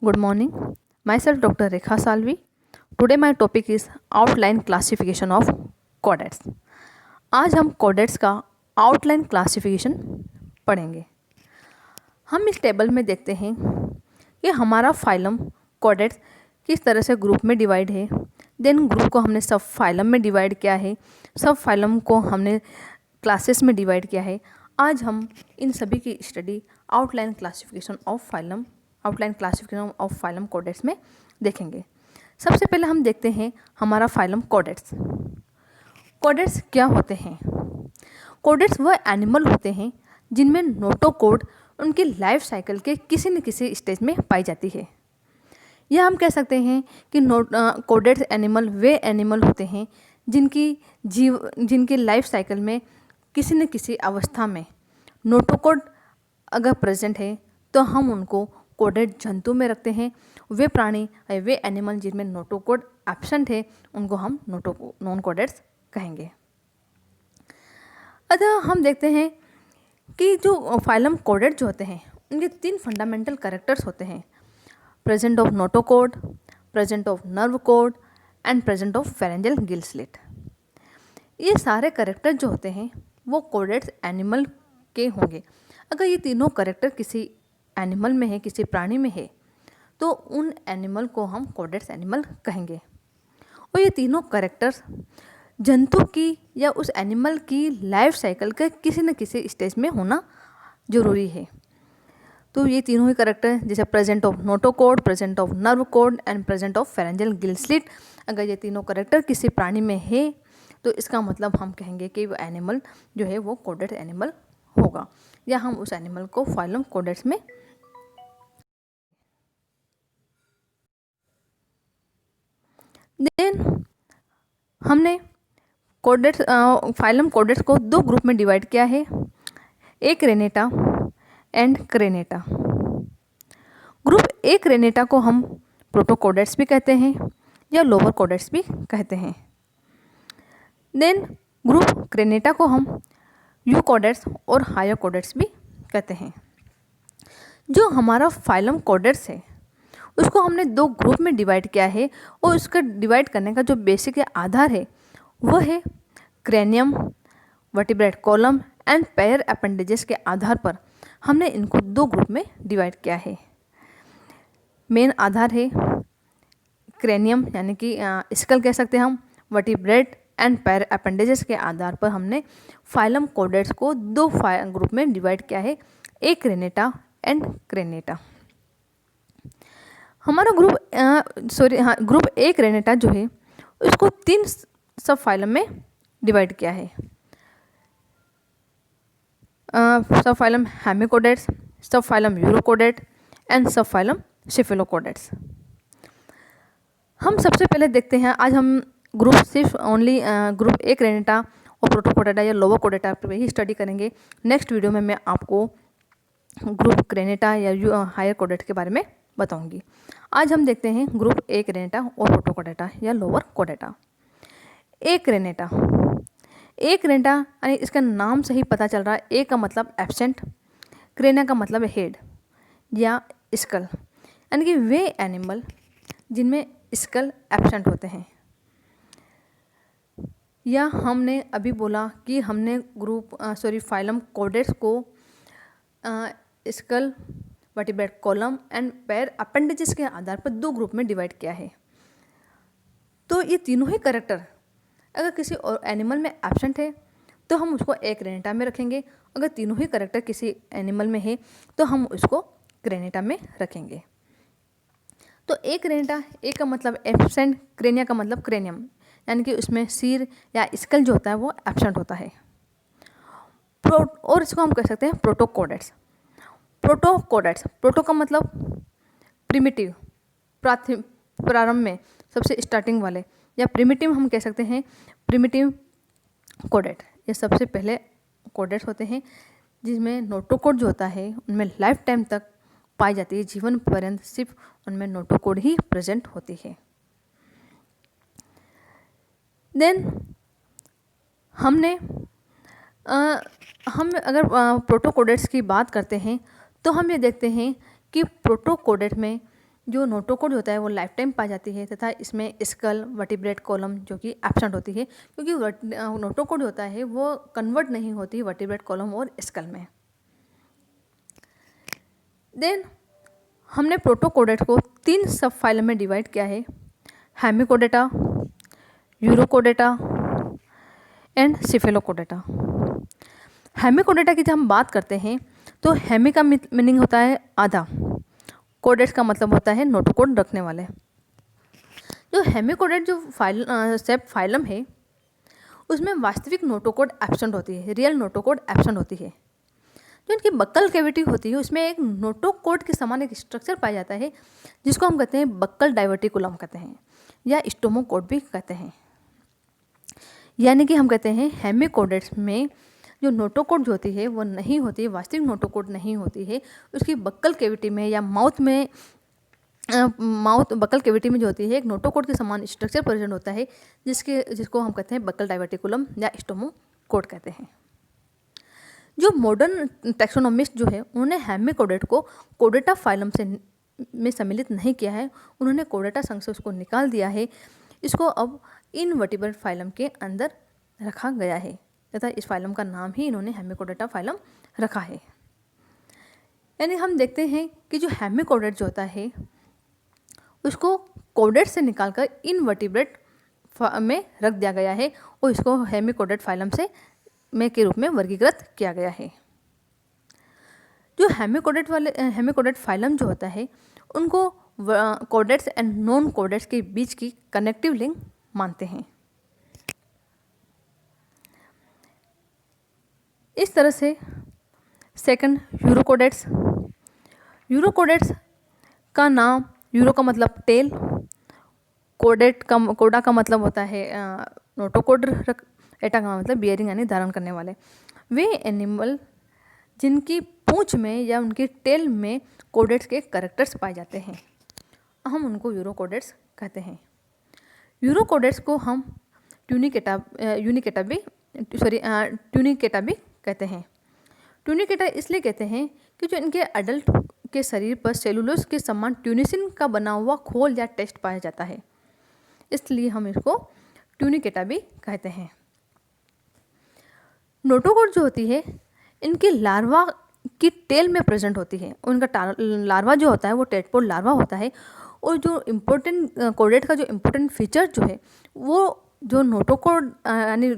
Good morning. Myself Dr. Rekha Salvi. Today my topic is outline classification of codex. आज हम कोडेट्स का outline classification पढ़ेंगे। हम इस टेबल में देखते हैं कि हमारा फाइलम कोडेट्स किस तरह से ग्रुप में डिवाइड है। देन ग्रुप को हमने सब फाइलम में डिवाइड किया है, सब फाइलम को हमने क्लासेस में डिवाइड किया है। आज हम इन सभी की study outline classification of phylum कोडेट्स में देखेंगे। सबसे पहले हम देखते हैं हमारा फाइलम कोडेट्स। कोडेट्स क्या होते हैं? कोडेट्स वह एनिमल होते हैं जिनमें नोटोकोड उनकी लाइफ साइकिल के किसी न किसी स्टेज में पाई जाती है। यह हम कह सकते हैं कि कोडेट्स एनिमल वे एनिमल होते हैं जिनकी लाइफ साइकिल में किसी न किसी अवस्था में नोटोकोड अगर प्रेजेंट है तो हम उनको कोडेड जंतु में रखते हैं। वे प्राणी वे एनिमल जिनमें नोटोकोड एब्सेंट है उनको हम नॉन कोडेड्स कहेंगे। अतः हम देखते हैं कि जो फाइलम कोडेड जो होते हैं उनके 3 फंडामेंटल कैरेक्टर्स होते हैं: present of notochord, present of nerve code and present of pharyngeal gill slit. ये सारे कैरेक्टर जो होते हैं वो कोडेड्स एनिमल के होंगे। अगर ये तीनों कैरेक्टर किसी एनिमल में है, किसी प्राणी में है, तो उन एनिमल को हम कोडेड्स एनिमल कहेंगे। और ये तीनों कैरेक्टर्स जंतु की या उस एनिमल की लाइफ साइकिल के किसी न किसी स्टेज में होना जरूरी है। तो ये तीनों ही कैरेक्टर जैसे present of notochord, present of nerve code and present of pharyngeal gill slit, अगर ये तीनों कैरेक्टर किसी प्राणी में है तो इसका मतलब हम कहेंगे कि वो एनिमल जो है वो कोडेड एनिमल होगा, या हम उस एनिमल को फाइलम कोडेट्स में। देन हमने कोडेट्स फाइलम कोडेट्स को 2 ग्रुप में डिवाइड किया है, एक रेनेटा एंड क्रेनेटा। ग्रुप एक रेनेटा को हम प्रोटोकोडेट्स भी कहते हैं या लोअर कोडेट्स भी कहते हैं। देन ग्रुप क्रेनेटा को हम यूकोडेट्स और हायर कोडेट्स भी कहते हैं। जो हमारा फाइलम कोडेट्स है उसको हमने 2 ग्रुप में डिवाइड किया है, और उसका डिवाइड करने का जो बेसिक आधार है वो है क्रेनियम, वर्टिब्रेट कॉलम एंड पैर अपेंडेजेस के आधार पर हमने इनको 2 ग्रुप में डिवाइड किया है। मेन आधार है क्रेनियम यानी कि स्कल कह सकते हैं हम, वर्टिब्रेट एंड पैर अपेंडेजेस के आधार पर हमने फाइलम कोडेट्स को 2 ग्रुप में डिवाइड किया है, एक रेनेटा एंड क्रेनेटा। हमारा ग्रुप एक रेनेटा जो है उसको 3 सब फाइलम में डिवाइड किया है। सब फाइलम हेमिकोडेट्स, सब फाइलम यूरोकोडेट एंड सब फाइलम सिफिलोकोडेट्स। हम सबसे पहले देखते हैं, आज हम ग्रुप सिर्फ ओनली ग्रुप एक रेनेटा और प्रोटोकोडेटा या लोअर कोडेटा पर ही स्टडी करेंगे। नेक्स्ट वीडियो में मैं आपको ग्रुप क्रेनेटा या हायर कोडेट के बारे में बताऊंगी। आज हम देखते हैं ग्रुप एक रेनेटा और प्रोटोकोडेटा या लोअर कोडेटा। एक रेनेटा यानी इसका नाम से ही पता चल रहा है, ए का मतलब एब्सेंट, क्रेना का मतलब हेड या स्कल, यानी कि वे एनिमल जिनमें स्कल एब्सेंट होते हैं। या हमने अभी बोला कि हमने फाइलम कोडेट्स को स्कल, वर्टिब्रेट कॉलम एंड पैर अपेंडेजेस के आधार पर 2 ग्रुप में डिवाइड किया है। तो ये तीनों ही कैरेक्टर अगर किसी और एनिमल में एब्सेंट है तो हम उसको एक रेनेटा में रखेंगे, अगर तीनों ही कैरेक्टर किसी एनिमल में है तो हम उसको क्रेनेटा में रखेंगे। तो एक रेनेटा, एक का मतलब एब्सेंट, क्रेनिया का मतलब क्रेनियम, यानी कि उसमें सिर या स्कल जो होता है वो एब्सेंट होता है। और इसको हम कह सकते हैं प्रोटोकोडेट्स। प्रोटो का मतलब प्रिमिटिव, प्रारंभ में सबसे स्टार्टिंग वाले, या प्रिमिटिव हम कह सकते हैं प्रिमिटिव कोडेट। ये सबसे पहले कोडेट्स होते हैं जिसमें नोटोकोड जो होता है उनमें लाइफ टाइम तक पाई जाती है, जीवन पर्यंत सिर्फ उनमें नोटोकोड ही प्रेजेंट होती है। देन हम अगर प्रोटोकोडेट्स की बात करते हैं तो हम ये देखते हैं कि प्रोटोकोडेट में जो नोटोकॉड होता है वो लाइफ टाइम पाई जाती है, तथा इसमें स्कल, वर्टिब्रेट कॉलम जो कि एब्सेंट होती है, क्योंकि नोटोकॉड होता है वो कन्वर्ट नहीं होती वर्टिब्रेट कॉलम और स्कल में। देन हमने प्रोटोकोडेट को 3 सब फाइलम में डिवाइड किया है, hemichordata, Urochordata and Cephalochordata. Hemichordata की जब हम बात करते हैं तो हेमी का मीनिंग होता है आधा, कोडेट्स का मतलब होता है नोटोकोड रखने वाले। जो हेमिकोडेट जो सब फाइलम है उसमें वास्तविक नोटोकोड एब्सेंट होती है, रियल नोटोकोड एब्सेंट होती है। जो इनकी बक्कल कैविटी होती है उसमें एक नोटोकोड के समान एक स्ट्रक्चर पाया जाता है जिसको हम कहते हैं बक्कल डाइवर्टिकुलम कहते हैं या स्टोमोकोड भी कहते हैं। यानी कि हम कहते हैं हेमिकोडेट्स में जो नोटोकोड जो होती है वो नहीं होती है, वास्तविक नोटोकोड नहीं होती है, उसकी बक्कल कैविटी में या बक्कल कैविटी में जो होती है एक नोटोकोड के समान स्ट्रक्चर प्रेजेंट होता है जिसको हम कहते हैं बक्कल डाइवर्टिकुलम या स्टोमोकोड कहते हैं। जो मॉडर्न टैक्सोनॉमिस्ट जो है उन्होंने हेमिकोडेट को कोडेटा फाइलम में सम्मिलित नहीं किया है, उन्होंने कोडेटा संघ से उसको निकाल दिया है। इसको अब इनवर्टिब्रेट फाइलम के अंदर रखा गया है तथा इस फाइलम का नाम ही इन्होंने हेमिकोडेटा फाइलम रखा है। यानी हम देखते हैं कि जो हेमिकोडेट जो होता है उसको कोडेट से निकालकर इनवर्टिब्रेट में रख दिया गया है और इसको हेमिकोडेट फाइलम के रूप में वर्गीकृत किया गया है। जो हेमिकोडेट फाइलम जो होता है उनको कोडेट्स एंड नॉन कोडेट्स के बीच की कनेक्टिव लिंक मानते हैं। इस तरह से सेकंड यूरोकोडेट्स का नाम, यूरो का मतलब टेल, कोडा का मतलब होता है नोटोकोड, एटा का मतलब बियरिंग यानी धारण करने वाले। वे एनिमल जिनकी पूंछ में या उनकी टेल में कोडेट्स के कैरेक्टर्स पाए जाते हैं हम उनको यूरोकोडेट्स कहते हैं। यूरोकोडेट्स को हम ट्यूनिकेटा भी कहते हैं। ट्यूनिकेटा इसलिए कहते हैं कि जो इनके अडल्ट के शरीर पर सेलुलोज के समान ट्यूनिसिन का बना हुआ खोल या टेस्ट पाया जाता है, इसलिए हम इसको ट्यूनिकेटा भी कहते हैं। नोटोकोड जो होती है इनकी लार्वा की टेल में प्रेजेंट होती है। उनका लार्वा जो होता है वो टेडपोड लार्वा होता है और जो इम्पोर्टेंट कोडेट का जो इम्पोर्टेंट फीचर जो है वो जो नोटोकोड यानी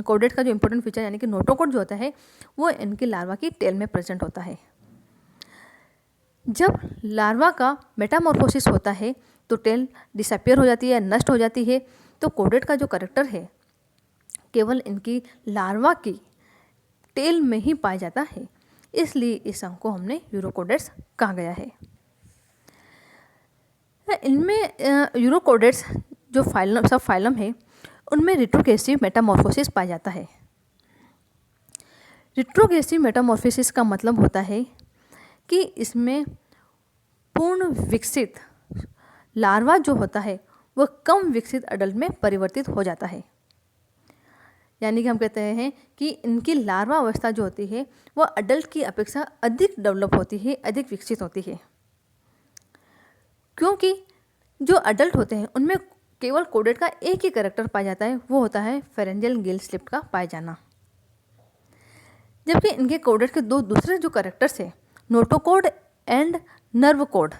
कोडेट का जो इम्पोर्टेंट फीचर यानी कि नोटोकोड जो होता है वो इनकी लार्वा की टेल में प्रेजेंट होता है। जब लार्वा का मेटामॉर्फोसिस होता है तो टेल डिसअपियर हो जाती है, नष्ट हो जाती है, तो कोडेट का जो कैरेक्टर है केवल इनकी लार्वा की टेल में ही पाया जाता है, इसलिए इस अंग को हमने यूरोकोडेट्स कहा गया है। इनमें यूरोकोडेट्स जो सब फाइलम है उनमें रिट्रोग्रेसिव मेटामॉर्फोसिस पाया जाता है। रिट्रोग्रेसिव मेटामॉर्फोसिस का मतलब होता है कि इसमें पूर्ण विकसित लार्वा जो होता है वह कम विकसित अडल्ट में परिवर्तित हो जाता है। यानी कि हम कहते हैं कि इनकी लार्वा अवस्था जो होती है वह अडल्ट की अपेक्षा अधिक डेवलप होती है, अधिक विकसित होती है, क्योंकि जो अडल्ट होते हैं उनमें केवल कोडेट का एक ही कैरेक्टर पाया जाता है, वो होता है फेरेंजियल गिल स्लिट का पाया जाना। जबकि इनके कोडेट के दो दूसरे जो कैरेक्टर्स है नोटोकोड एंड नर्व कोड,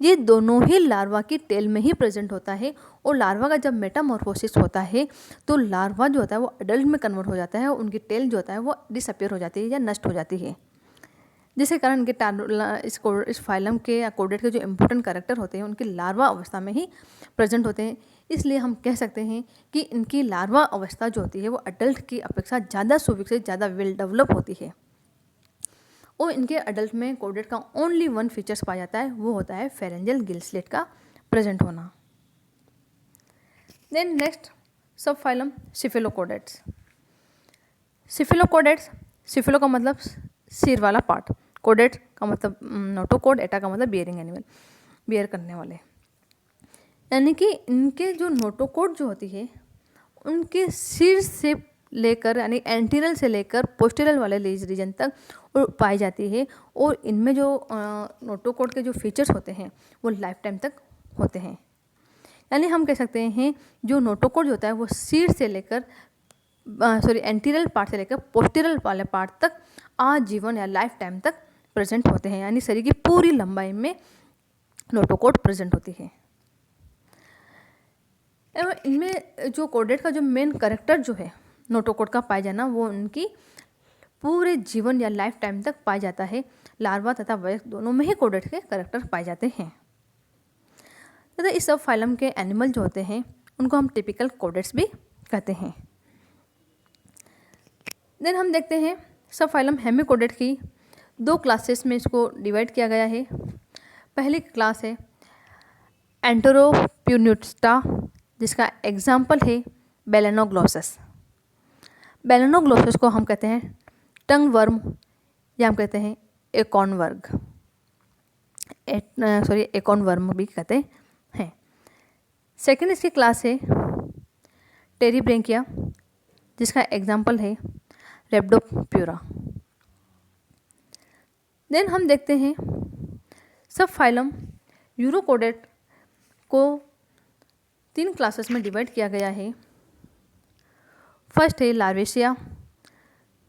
ये दोनों ही लार्वा की टेल में ही प्रेजेंट होता है और लार्वा का जब मेटामॉर्फोसिस होता है तो लार्वा जो होता है वो अडल्ट में कन्वर्ट हो जाता है और उनकी टेल जो होता है वो डिसअपियर हो जाती है या नष्ट हो जाती है, जिसके कारण इनके इस फाइलम के या कोडेट के जो इम्पोर्टेंट कैरेक्टर होते हैं उनकी लार्वा अवस्था में ही प्रेजेंट होते हैं। इसलिए हम कह सकते हैं कि इनकी लार्वा अवस्था जो होती है वो अडल्ट की अपेक्षा ज़्यादा सुविकसित, ज़्यादा वेल डेवलप होती है और इनके अडल्ट में कोडेट का ओनली वन फीचर्स पाया जाता है, वो होता है फेरेंजियल गिल स्लिट का प्रेजेंट होना। देन नेक्स्ट सब फाइलम सिफेलोकोडेट्स। सिफेलो का मतलब सिर वाला पार्ट, कोडेट का मतलब नोटोकोड, एटा का मतलब बियरिंग एनिमल, बियर करने वाले। यानी कि इनके जो नोटोकोड जो होती है उनके सिर से लेकर यानी एंटीरियल से लेकर पोस्टीरियल वाले रीजन तक पाई जाती है। और इनमें जो नोटोकॉर्ड के जो फीचर्स होते हैं वो लाइफ टाइम तक होते हैं। यानी हम कह सकते हैं जो नोटोकॉर्ड होता है वो सीड से लेकर एंटीरियल पार्ट से लेकर पोस्टीरियल वाले पार्ट तक आजीवन या लाइफ टाइम तक प्रेजेंट होते हैं। यानी शरीर की पूरी लंबाई में नोटोकॉर्ड प्रेजेंट होती है। एवं इनमें जो कॉर्डेट का जो मेन कैरेक्टर जो है नोटोकॉर्ड का पाया जाना, वो उनकी पूरे जीवन या लाइफ टाइम तक पाया जाता है। लार्वा तथा वयस्क दोनों में ही कॉर्डेट के कैरेक्टर पाए जाते हैं। तथा इस सब फाइलम के एनिमल जो होते हैं उनको हम टिपिकल कॉर्डेट्स भी कहते हैं। देन हम देखते हैं सब फाइलम हेमिकॉर्डेट की 2 क्लासेस में इसको डिवाइड किया गया है। पहली क्लास है एंटेरोप्यून्यूस्टा, जिसका एग्जाम्पल है बेलेनोग्लोसस। बेलेनोग्लोसस को हम कहते हैं टंग वर्म या हम कहते हैं एकोन वर्ग, एकोन वर्म भी कहते हैं। सेकेंड इसकी क्लास है टेरिब्रेंकिया, जिसका एग्जाम्पल है रेप्डोप्यूरा। देन हम देखते हैं सब फाइलम यूरोकॉर्डेट को 3 क्लासेस में डिवाइड किया गया है। फर्स्ट है लार्वेशिया,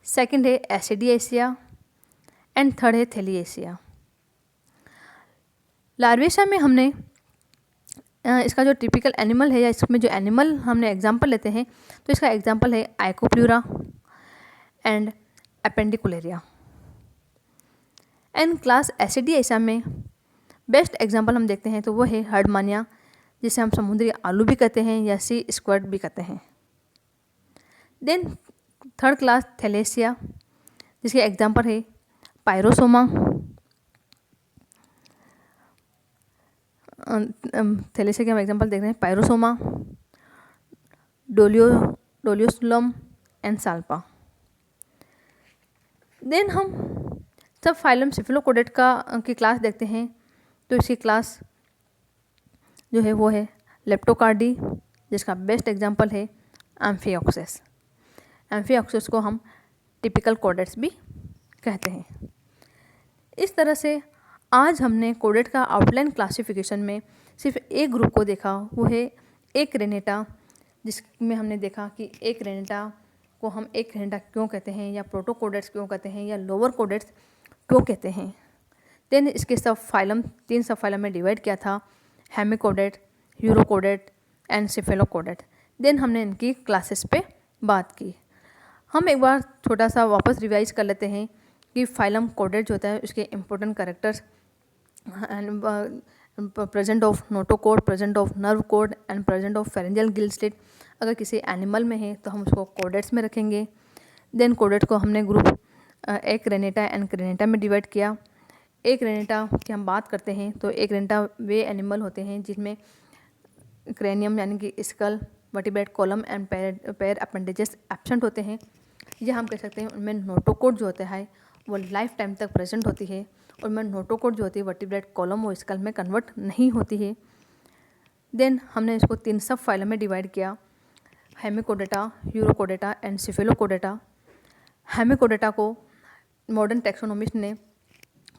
सेकंड है एसिडिएशिया एंड थर्ड है थैलिएशिया। लार्वेशिया में हमने इसका जो टिपिकल एनिमल है या इसमें जो एनिमल हमने एग्जाम्पल लेते हैं तो इसका एग्जाम्पल है आइकोप्लूरा एंड एपेंडिकुलेरिया। एंड क्लास एसिडिएशिया में बेस्ट एग्जाम्पल हम देखते हैं तो वो है हर्डमानिया, जिसे हम समुद्री आलू भी कहते हैं या सी स्क्वर्ड भी कहते हैं। देन थर्ड क्लास थैलेसिया, जिसके एग्जाम्पल है पायरोसोमा, थैलेसिया के हम एग्जाम्पल देख रहे हैं पायरोसोमा, डोलियोसुलम एंड साल्पा। देन हम सब फाइलम सिफिलोकॉर्डेट की क्लास देखते हैं तो इसकी क्लास जो है वो है लेप्टोकार्डी, जिसका बेस्ट एग्जांपल है एम्फिऑक्सेस। एम्फिऑक्सेस को हम टिपिकल कॉर्डेट्स भी कहते हैं। इस तरह से आज हमने कॉर्डेट का आउटलाइन क्लासिफिकेशन में सिर्फ एक ग्रुप को देखा, वो है एक्रैनेटा, जिसमें हमने देखा कि एक्रैनेटा को हम एक्रैनेटा क्यों कहते हैं या प्रोटोकॉर्डेट्स क्यों कहते हैं या लोअर कॉर्डेट्स क्यों कहते हैं। देन इसके सब फाइलम 3 सब फाइलम में डिवाइड किया था, hemichordate, urochordate and cephalochordate. Then हमने इनकी क्लासेस पे बात की। हम एक बार छोटा सा वापस रिवाइज कर लेते हैं कि फाइलम कॉर्डेट जो होता है उसके important characters present of notochord, present of nerve cord and present of pharyngeal gill slit. अगर किसी एनिमल में है तो हम उसको कॉर्डेट्स में रखेंगे। देन कॉर्डेट को हमने ग्रुप एक्रैनेटा एंड क्रेनेटा में डिवाइड किया। एक्रैनेटा की हम बात करते हैं तो एक्रैनेटा वे एनिमल होते हैं जिसमें क्रेनियम यानी कि स्कल, वर्टिब्रेट कॉलम एंड पैर अपेंडेजेस एब्सेंट होते हैं। या हम कह सकते हैं उनमें नोटोकॉर्ड जो होता है वो लाइफ टाइम तक प्रेजेंट होती है। उनमें नोटोकॉर्ड जो होती है वर्टिब्रेट कॉलम वो स्कल में कन्वर्ट नहीं होती है। देन हमने इसको 3 सब फाइलम में डिवाइड किया, Hemichordata, urochordata and cephalochordata. Hemichordata को मॉडर्न टैक्सोनॉमिस्ट ने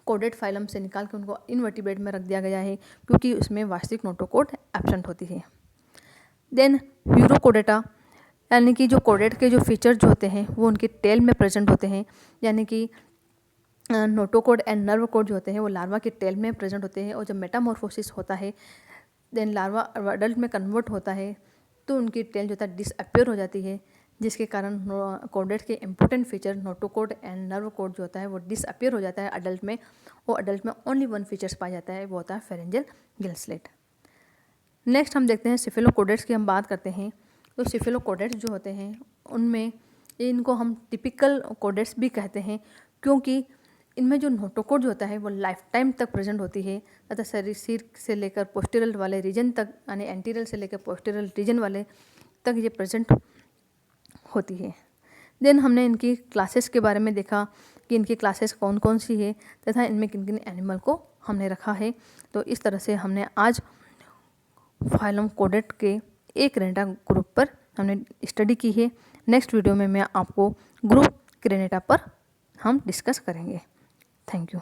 कॉर्डेट फाइलम से निकाल के उनको इनवर्टिब्रेट में रख दिया गया है क्योंकि उसमें वास्तविक नोटोकॉर्ड एब्सेंट होती है। देन यूरोकॉर्डेटा यानी कि जो कॉर्डेट के जो फीचर जो होते हैं वो उनके टेल में प्रेजेंट होते हैं, यानी कि नोटोकॉर्ड एंड नर्व कॉर्ड जो होते हैं वो लार्वा के टेल में प्रेजेंट होते हैं। और जब मेटामॉर्फोसिस होता है देन लार्वा अडल्ट में कन्वर्ट होता है तो उनकी टेल जो होता है डिसअपियर हो जाती है, जिसके कारण कॉर्डेट के important feature notochord and nerve cord जो होता है वो डिसअपियर हो जाता है अडल्ट में। और अडल्ट में ओनली 1 फीचर्स पाया जाता है, वो होता है फेरेंजियल गिल स्लिट। नेक्स्ट हम देखते हैं सिफेलोकॉर्डेट्स की हम बात करते हैं तो सिफेलोकॉर्डेट्स जो होते हैं उनमें इनको हम टिपिकल कॉर्डेट्स भी कहते हैं क्योंकि इनमें जो नोटोकॉर्ड जो होता है वो लाइफ टाइम तक प्रेजेंट होती है तथा शरीर सिर से लेकर पोस्टीरियल वाले रीजन तक यानी एंटीरियल से लेकर पोस्टीरियल रीजन वाले तक ये प्रेजेंट होती है। देन हमने इनकी क्लासेस के बारे में देखा कि इनकी क्लासेस कौन कौन सी है तथा इनमें किन किन एनिमल को हमने रखा है। तो इस तरह से हमने आज फाइलम कॉर्डेट के एक्रैनेटा ग्रुप पर हमने स्टडी की है। नेक्स्ट वीडियो में मैं आपको ग्रुप क्रेनेटा पर हम डिस्कस करेंगे। Thank you.